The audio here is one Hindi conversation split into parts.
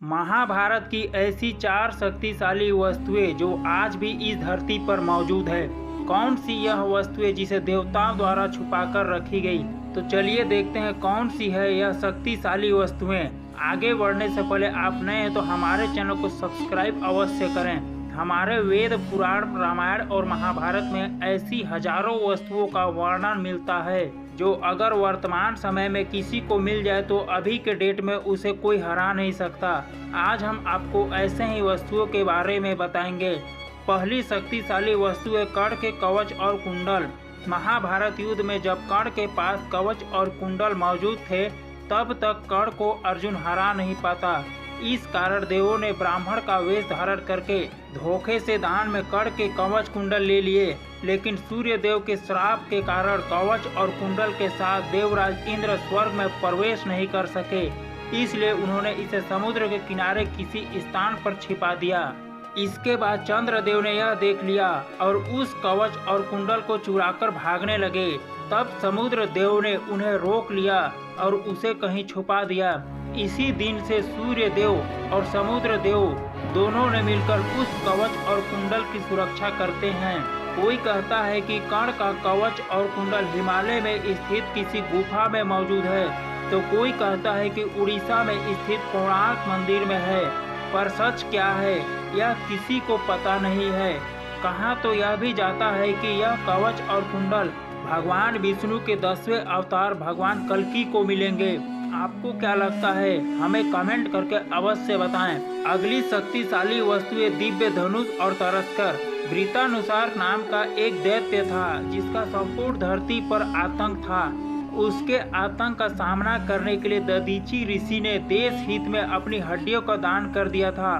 महाभारत की ऐसी 4 शक्तिशाली वस्तुएं जो आज भी इस धरती पर मौजूद है। कौन सी यह वस्तुएं जिसे देवताओं द्वारा छुपाकर रखी गई? तो चलिए देखते हैं कौन सी है यह शक्तिशाली वस्तुएं। आगे बढ़ने से पहले आप नए हैं तो हमारे चैनल को सब्सक्राइब अवश्य करें। हमारे वेद, पुराण, रामायण और महाभारत में ऐसी हजारों वस्तुओं का वर्णन मिलता है जो अगर वर्तमान समय में किसी को मिल जाए तो अभी के डेट में उसे कोई हरा नहीं सकता। आज हम आपको ऐसे ही वस्तुओं के बारे में बताएंगे। पहली शक्तिशाली वस्तु है कर्ण के कवच और कुंडल। महाभारत युद्ध में जब कर्ण के पास कवच और कुंडल मौजूद थे तब तक कर्ण को अर्जुन हरा नहीं पाता। इस कारण देवों ने ब्राह्मण का वेश धारण करके धोखे से दान में कर्ण के कवच कुंडल ले लिए, लेकिन सूर्य देव के श्राप के कारण कवच और कुंडल के साथ देवराज इंद्र स्वर्ग में प्रवेश नहीं कर सके। इसलिए उन्होंने इसे समुद्र के किनारे किसी स्थान पर छिपा दिया। इसके बाद चंद्रदेव ने यह देख लिया और उस कवच और कुंडल को चुराकर भागने लगे। तब समुद्र देव ने उन्हें रोक लिया और उसे कहीं छुपा दिया। इसी दिन से सूर्य देव और समुद्र देव दोनों ने मिलकर उस कवच और कुंडल की सुरक्षा करते हैं। कोई कहता है कि कर्ण का कवच और कुंडल हिमालय में स्थित किसी गुफा में मौजूद है, तो कोई कहता है कि उड़ीसा में स्थित कोणार्क मंदिर में है। पर सच क्या है यह किसी को पता नहीं है। कहा तो यह भी जाता है कि यह कवच और कुंडल भगवान विष्णु के 10वें अवतार भगवान कल्कि को मिलेंगे। आपको क्या लगता है? हमें कमेंट करके अवश्य बताएं। अगली शक्तिशाली वस्तु है दिव्य धनुष और तरस्कर। वृत्तानुसार नाम का एक दैत्य था जिसका संपूर्ण धरती पर आतंक था। उसके आतंक का सामना करने के लिए दधीचि ऋषि ने देश हित में अपनी हड्डियों का दान कर दिया था।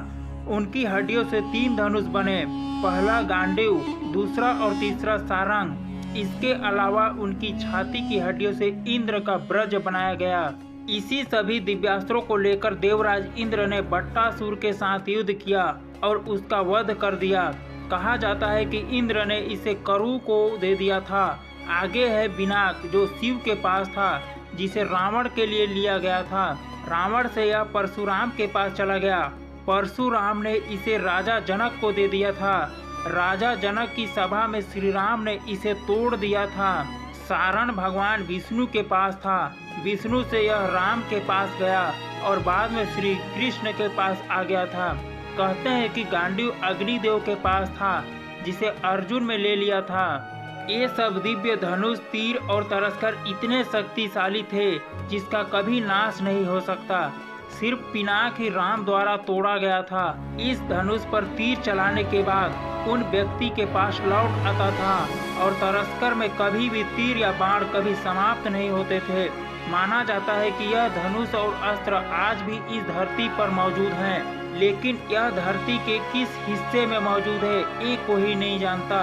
उनकी हड्डियों से 3 धनुष बने, पहला गांडीव, दूसरा और तीसरा सारंग। इसके अलावा उनकी छाती की हड्डियों से इंद्र का ब्रज बनाया गया। इसी सभी दिव्यास्त्रों को लेकर देवराज इंद्र ने बट्टासुर के साथ युद्ध किया और उसका वध कर दिया। कहा जाता है कि इंद्र ने इसे करु को दे दिया था। आगे है बिनाक जो शिव के पास था, जिसे रावण के लिए लिया गया था। रावण से यह परशुराम के पास चला गया। परशुराम ने इसे राजा जनक को दे दिया था। राजा जनक की सभा में श्री राम ने इसे तोड़ दिया था। सारण भगवान विष्णु के पास था। विष्णु से यह राम के पास गया और बाद में श्री कृष्ण के पास आ गया था। कहते हैं कि गांडीव अग्निदेव के पास था जिसे अर्जुन में ले लिया था। ये सब दिव्य धनुष, तीर और तरस्कर इतने शक्तिशाली थे जिसका कभी नाश नहीं हो सकता। सिर्फ पिनाक ही राम द्वारा तोड़ा गया था। इस धनुष पर तीर चलाने के बाद उन व्यक्ति के पास लौट आता था और तरस्कर में कभी भी तीर या बाण कभी समाप्त नहीं होते थे। माना जाता है कि यह धनुष और अस्त्र आज भी इस धरती पर मौजूद हैं, लेकिन यह धरती के किस हिस्से में मौजूद है ये कोई नहीं जानता।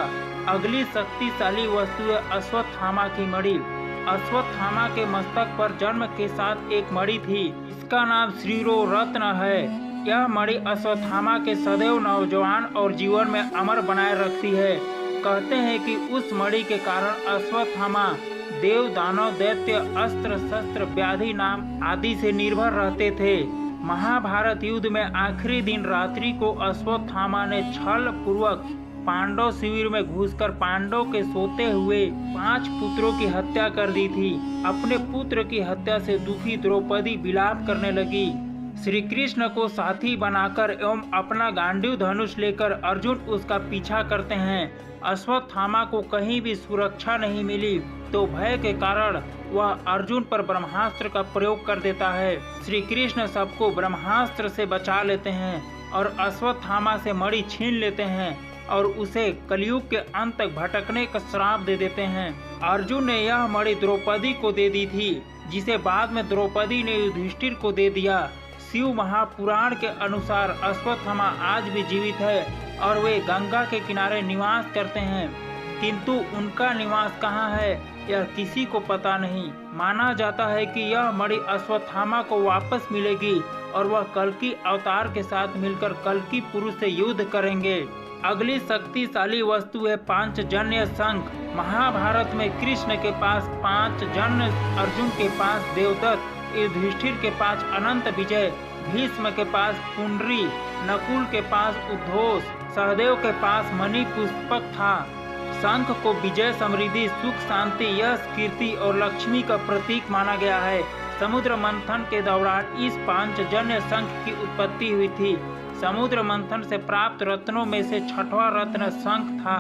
अगली शक्तिशाली वस्तु है अश्वत्थामा की मणि। अश्वत्थामा के मस्तक पर जन्म के साथ एक मणि थी। इसका नाम श्रीरो रत्न है। यह मणि अश्वत्थामा के सदैव नौजवान और जीवन में अमर बनाए रखती है। कहते हैं कि उस मणि के कारण अश्वत्थामा देव, दानव, दैत्य, अस्त्र शस्त्र, व्याधि नाम आदि से निर्भर रहते थे। महाभारत युद्ध में आखिरी दिन रात्रि को अश्वत्थामा ने छल पूर्वक पांडव शिविर में घुसकर पांडव के सोते हुए 5 पुत्रों की हत्या कर दी थी। अपने पुत्र की हत्या से दुखी द्रौपदी विलाप करने लगी। श्री कृष्ण को साथी बनाकर एवं अपना गांडीव धनुष लेकर अर्जुन उसका पीछा करते हैं। अश्वत्थामा को कहीं भी सुरक्षा नहीं मिली तो भय के कारण वह अर्जुन पर ब्रह्मास्त्र का प्रयोग कर देता है। श्री कृष्ण सबको ब्रह्मास्त्र से बचा लेते हैं और अश्वत्थामा से मणि छीन लेते हैं और उसे कलयुग के अंत तक भटकने का श्राप दे देते हैं। अर्जुन ने यह मणि द्रौपदी को दे दी थी, जिसे बाद में द्रौपदी ने युधिष्ठिर को दे दिया। शिव महापुराण के अनुसार अश्वत्थामा आज भी जीवित है और वे गंगा के किनारे निवास करते हैं, किंतु उनका निवास कहाँ है यह किसी को पता नहीं। माना जाता है कि यह मणि अश्वत्थामा को वापस मिलेगी और वह कल्कि अवतार के साथ मिलकर कल्कि पुरुष से युद्ध करेंगे। अगली शक्तिशाली वस्तु है पांचजन्य शंख। महाभारत में कृष्ण के पास 5 जन्य, अर्जुन के पास देवदत्त, युधिष्ठिर के पास अनंत विजय भीष्म के पास पुंडरी, नकुल के पास उद्घोष, सहदेव के पास मणि पुष्पक था। शंख को विजय, समृद्धि, सुख, शांति, यश, कीर्ति और लक्ष्मी का प्रतीक माना गया है। समुद्र मंथन के दौरान इस पांचजन्य शंख की उत्पत्ति हुई थी। समुद्र मंथन से प्राप्त रत्नों में से छठवां रत्न शंख था।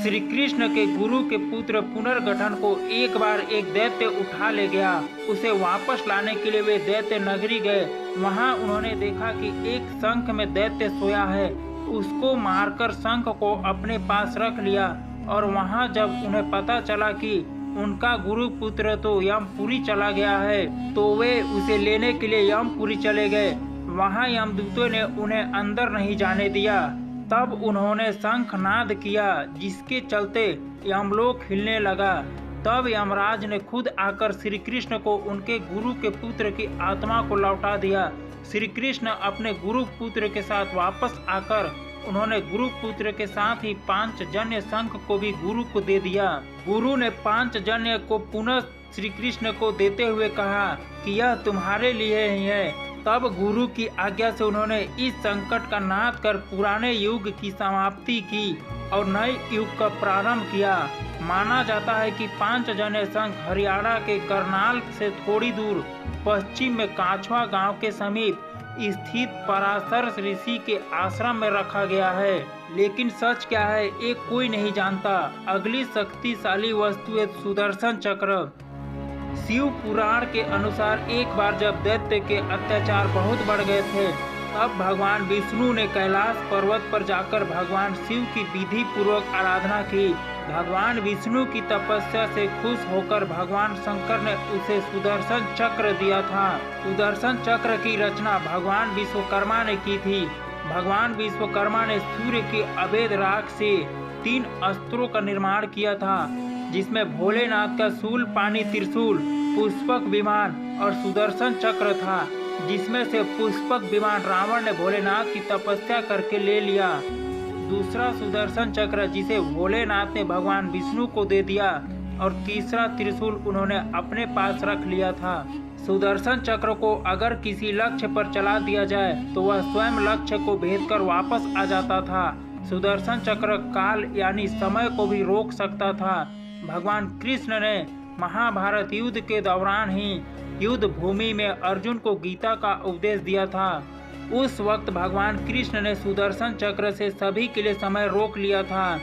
श्री कृष्ण के गुरु के पुत्र पुनर्गठन को एक बार एक दैत्य उठा ले गया। उसे वापस लाने के लिए वे दैत्य नगरी गए। वहां उन्होंने देखा कि एक शंख में दैत्य सोया है। उसको मारकर शंख को अपने पास रख लिया और वहां जब उन्हें पता चला कि उनका गुरु पुत्र तो यमपुरी चला गया है, तो वे उसे लेने के लिए यमपुरी चले गए। वहां यमदूतों ने उन्हें अंदर नहीं जाने दिया। तब उन्होंने शंखनाद किया, जिसके चलते यमलोक हिलने लगा। तब यमराज ने खुद आकर श्री कृष्ण को उनके गुरु के पुत्र की आत्मा को लौटा दिया। श्री कृष्ण अपने गुरु पुत्र के साथ वापस आकर उन्होंने गुरु पुत्र के साथ ही पांचजन्य शंख को भी गुरु को दे दिया। गुरु ने पांचजन्य को पुनः श्री कृष्ण को देते हुए कहा कि यह तुम्हारे लिए ही है। तब गुरु की आज्ञा से उन्होंने इस संकट का नाश कर पुराने युग की समाप्ति की और नए युग का प्रारंभ किया। माना जाता है कि पांचजन्य शंख हरियाणा के करनाल से थोड़ी दूर पश्चिम में काछवा गांव के समीप स्थित पराशर ऋषि के आश्रम में रखा गया है। लेकिन सच क्या है, ये कोई नहीं जानता। अगली शक्तिशाली वस्तु है सुदर्शन चक्र। शिव पुराण के अनुसार एक बार जब दैत्य के अत्याचार बहुत बढ़ गए थे, तब भगवान विष्णु ने कैलाश पर्वत पर जाकर भगवान शिव की विधि पूर्वक आराधना की। भगवान विष्णु की तपस्या से खुश होकर भगवान शंकर ने उसे सुदर्शन चक्र दिया था। सुदर्शन चक्र की रचना भगवान विश्वकर्मा ने की थी। भगवान विश्वकर्मा ने सूर्य के अवैध राख से 3 अस्त्रों का निर्माण किया था, जिसमें भोलेनाथ का शूल पानी त्रिशूल, पुष्पक विमान और सुदर्शन चक्र था, जिसमें से पुष्पक विमान रावण ने भोलेनाथ की तपस्या करके ले लिया। दूसरा सुदर्शन चक्र जिसे भोलेनाथ ने भगवान विष्णु को दे दिया और तीसरा त्रिशूल उन्होंने अपने पास रख लिया था। सुदर्शन चक्र को अगर किसी लक्ष्य पर चला दिया जाए तो वह स्वयं लक्ष्य को भेदकर वापस आ जाता था। सुदर्शन चक्र काल यानी समय को भी रोक सकता था। भगवान कृष्ण ने महाभारत युद्ध के दौरान ही युद्ध भूमि में अर्जुन को गीता का उपदेश दिया था। उस वक्त भगवान कृष्ण ने सुदर्शन चक्र से सभी के लिए समय रोक लिया था।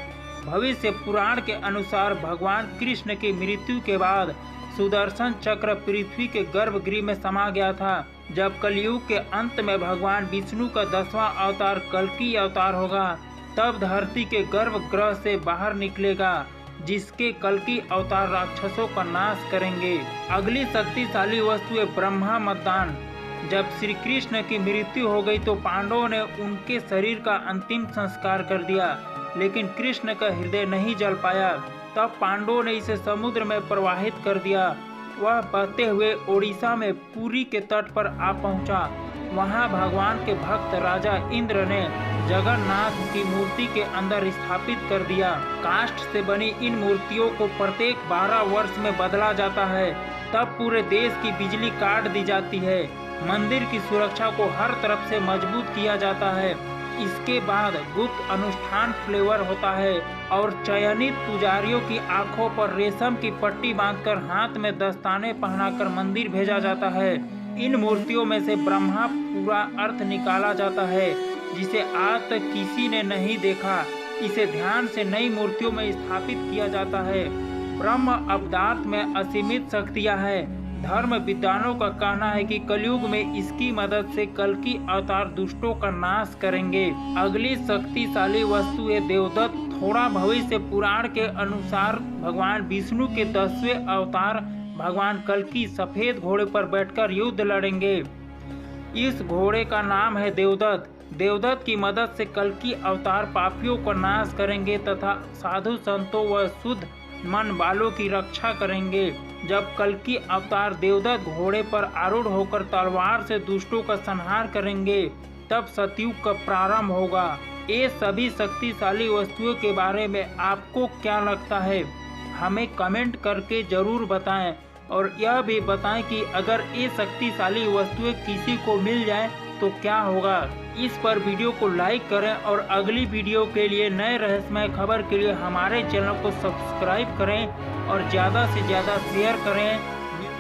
भविष्य पुराण के अनुसार भगवान कृष्ण की मृत्यु के बाद सुदर्शन चक्र पृथ्वी के गर्भगृह में समा गया था। जब कलयुग के अंत में भगवान विष्णु का 10वां अवतार कल्कि अवतार होगा, तब धरती के गर्भगृह से बाहर निकलेगा, जिसके कल्कि अवतार राक्षसों का नाश करेंगे। अगली शक्तिशाली वस्तु है ब्रह्मा मतदान। जब श्री कृष्ण की मृत्यु हो गई तो पांडवों ने उनके शरीर का अंतिम संस्कार कर दिया, लेकिन कृष्ण का हृदय नहीं जल पाया। तब पांडवों ने इसे समुद्र में प्रवाहित कर दिया। वह बहते हुए ओडिशा में पुरी के तट पर आ पहुंचा। वहां भगवान के भक्त राजा इंद्र ने जगन्नाथ की मूर्ति के अंदर स्थापित कर दिया। काष्ठ से बनी इन मूर्तियों को प्रत्येक 12 वर्ष में बदला जाता है। तब पूरे देश की बिजली काट दी जाती है। मंदिर की सुरक्षा को हर तरफ से मजबूत किया जाता है। इसके बाद गुप्त अनुष्ठान फ्लेवर होता है और चयनित पुजारियों की आंखों पर रेशम की पट्टी बांधकर हाथ में दस्ताने पहनाकर मंदिर भेजा जाता है। इन मूर्तियों में से ब्रह्मा पूरा अर्थ निकाला जाता है, जिसे आज तक किसी ने नहीं देखा। इसे ध्यान से नई मूर्तियों में स्थापित किया जाता है। ब्रह्म अवतार में असीमित शक्तियां हैं। धर्म विद्वानों का कहना है कि कलयुग में इसकी मदद से कल्कि अवतार दुष्टों का नाश करेंगे। अगली शक्तिशाली वस्तु है देवदत्त। थोड़ा भविष्य पुराण के अनुसार भगवान विष्णु के 10वें अवतार भगवान कल्कि सफेद घोड़े पर बैठकर युद्ध लड़ेंगे। इस घोड़े का नाम है देवदत्त। देवदत्त की मदद से कल्कि अवतार पापियों का नाश करेंगे तथा साधु संतों व शुद्ध मन वालों की रक्षा करेंगे। जब कल्कि अवतार देवदत्त घोड़े पर आरूढ़ होकर तलवार से दुष्टों का संहार करेंगे, तब सतयुग का प्रारंभ होगा। ये सभी शक्तिशाली वस्तुओं के बारे में आपको क्या लगता है, हमें कमेंट करके जरूर बताएं और यह भी बताएं कि अगर ये शक्तिशाली वस्तुएं किसी को मिल जाए तो क्या होगा। इस पर वीडियो को लाइक करें और अगली वीडियो के लिए नए रहस्यमय खबर के लिए हमारे चैनल को सब्सक्राइब करें और ज़्यादा से ज़्यादा शेयर करें।